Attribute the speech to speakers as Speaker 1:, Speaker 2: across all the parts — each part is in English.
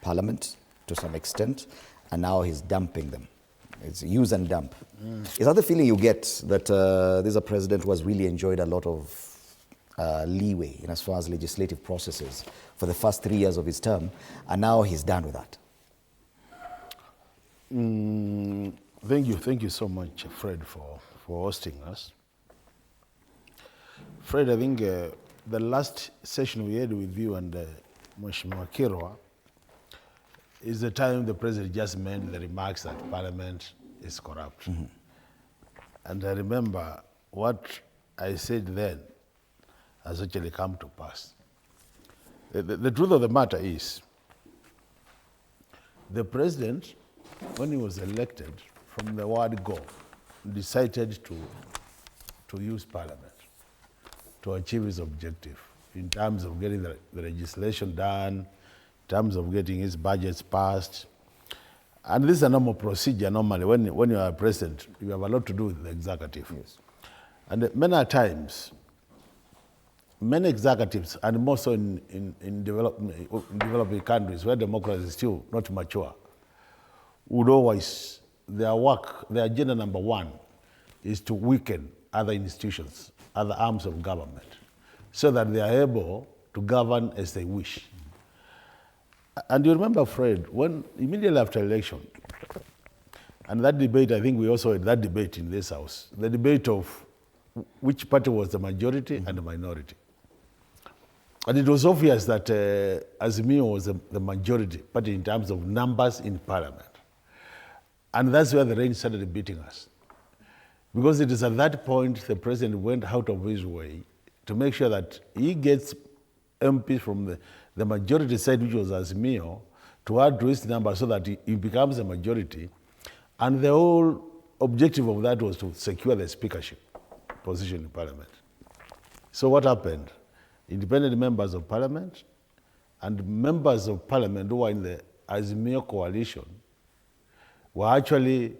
Speaker 1: Parliament to some extent, and now he's dumping them. It's use and dump. Is that the feeling you get that this is a president who has really enjoyed a lot of leeway in as far as legislative processes for the first 3 years of his term, and now he's done with that?
Speaker 2: Thank you so much, Fred, for hosting us. Fred, I think the last session we had with you and Mheshimiwa Kirwa is the time the president just made the remarks that Parliament is corrupt. And I remember what I said then has actually come to pass. The truth of the matter is, the president, when he was elected, from the word go, decided to use Parliament to achieve his objective in terms of getting the legislation done, in terms of getting his budgets passed. And this is a normal procedure normally. When you are president, you have a lot to do with the executive.
Speaker 1: Yes.
Speaker 2: And many times, many executives, and more so in developing countries where democracy is still not mature, would always, their work, their agenda number one is to weaken other institutions, other arms of government, so that they are able to govern as they wish. And you remember, Fred, when immediately after election, and that debate, I think we also had that debate in this house, the debate of which party was the majority and the minority. And it was obvious that Azimio was the majority party in terms of numbers in Parliament. And that's where the rain started beating us. Because it is at that point the president went out of his way to make sure that he gets MPs from the majority side, which was Azimio, to add to his number so that he becomes a majority. And the whole objective of that was to secure the speakership position in Parliament. So what happened? Independent members of Parliament and members of Parliament who were in the Azimio coalition were actually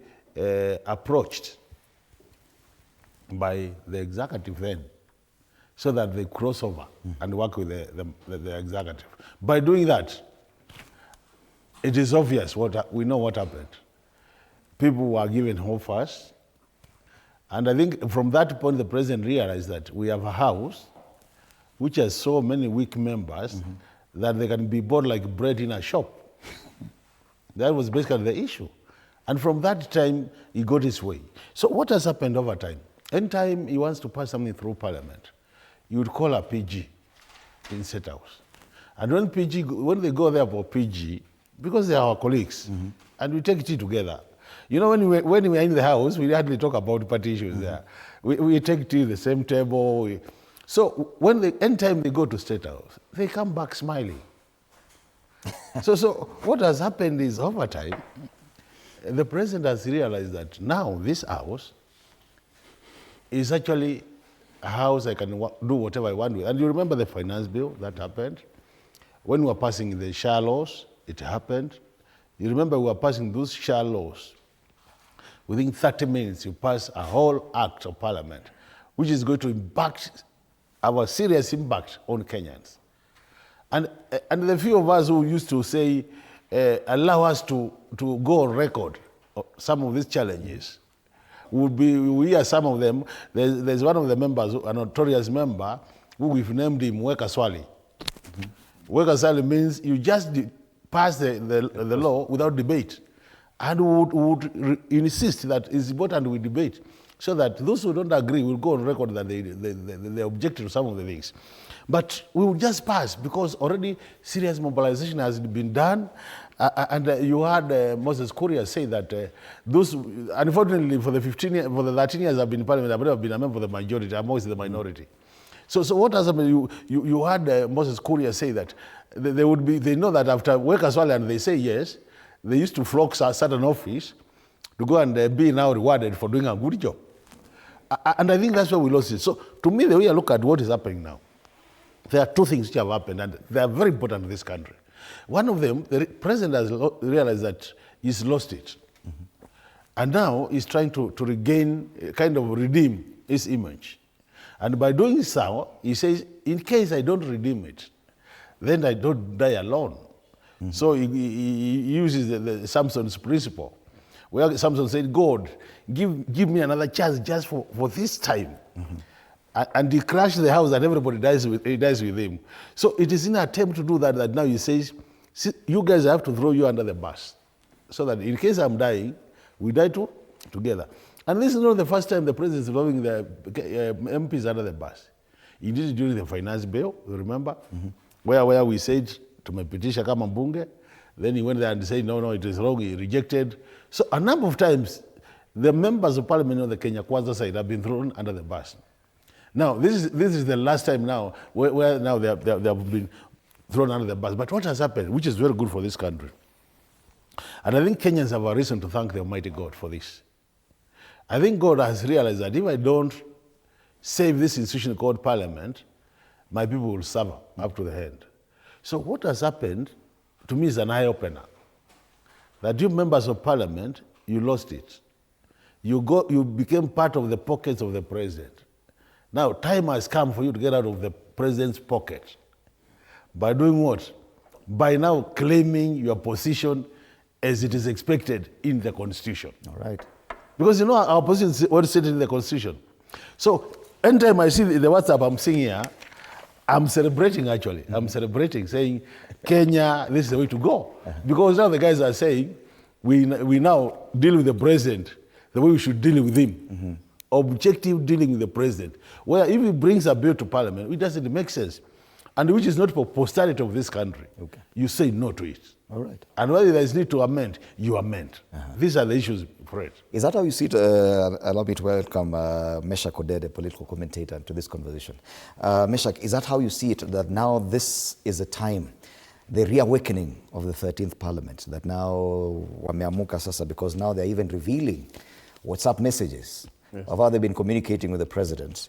Speaker 2: approached by the executive then, so that they cross over and work with the executive. By doing that, it is obvious we know what happened. People were given offers, and I think from that point the president realized that we have a house which has so many weak members that they can be bought like bread in a shop. That was basically the issue. And from that time, he got his way. So what has happened over time? Anytime he wants to pass something through Parliament, you would call a PG in State House. And when they go there for PG, because they are our colleagues, and we take tea together. You know, when we are in the house, we hardly talk about party issues there. We take tea at the same table. So anytime they go to State House, they come back smiling. So what has happened is, over time, the president has realized that now this house is actually a house I can do whatever I want with. And you remember the finance bill that happened? When we were passing the SHA laws, it happened. You remember we were passing those SHA laws. Within 30 minutes, you pass a whole act of Parliament, which is going to have a serious impact on Kenyans. And the few of us who used to say, allow us to go on record some of these challenges, we hear some of them. There's one of the members, a notorious member, who we've named him Weka Swali. Weka Swali means you just pass the law without debate. And would insist that it's important we debate, so that those who don't agree will go on record that they object to some of the things. But we will just pass because already serious mobilization has been done. And you heard Moses Kuria say that those, unfortunately, for the 13 years I've been in Parliament, I've never been a member of the majority. I'm always the minority. So what has happened? You heard Moses Kuria say that they know that after Weka Swali and they say yes, they used to flock a certain office to go and be now rewarded for doing a good job. And I think that's where we lost it. So to me, the way I look at what is happening now, there are two things which have happened, and they are very important in this country. One of them, the president has realized that he's lost it. And now he's trying to regain, kind of redeem his image. And by doing so, he says, in case I don't redeem it, then I don't die alone. So he uses the Samson's principle, where Samson said, God, give me another chance just for this time. And he crashed the house and everybody dies with him. So it is in an attempt to do that now he says, see, you guys have to throw you under the bus. So that in case I'm dying, we die together. And this is not the first time the president is throwing the MPs under the bus. He did it during the finance bill, you remember? Where we said, tumepitisha kama mbunge. Then he went there and said, no, it is wrong, he rejected. So a number of times, the members of parliament on the Kenya Kwanza side have been thrown under the bus. Now, this is the last time now, where now they have been thrown under the bus. But what has happened, which is very good for this country, and I think Kenyans have a reason to thank the Almighty God for this. I think God has realized that if I don't save this institution called Parliament, my people will suffer up to the end. So what has happened, to me, is an eye-opener. That you members of Parliament, you lost it. You became part of the pockets of the president. Now, time has come for you to get out of the president's pocket. By doing what? By now claiming your position as it is expected in the Constitution.
Speaker 1: All right.
Speaker 2: Because you know our position is what is stated in the Constitution. So, anytime I see the WhatsApp I'm seeing here, I'm celebrating actually. I'm celebrating, saying, Kenya, this is the way to go. Because now the guys are saying, we now deal with the president the way we should deal with him. Objective dealing with the president. Where if he brings a bill to Parliament, it doesn't make sense. And which is not for posterity of this country. Okay. You say no to it.
Speaker 1: All right.
Speaker 2: And whether there is need to amend, you amend. These are the issues, Fred.
Speaker 1: Is that how you see it? Allow me to welcome Meshach Odede, a political commentator, to this conversation. Meshach, is that how you see it, that now this is a time, the reawakening of the 13th Parliament, that now wameamuka sasa, because now they're even revealing WhatsApp messages of how they've been communicating with the president.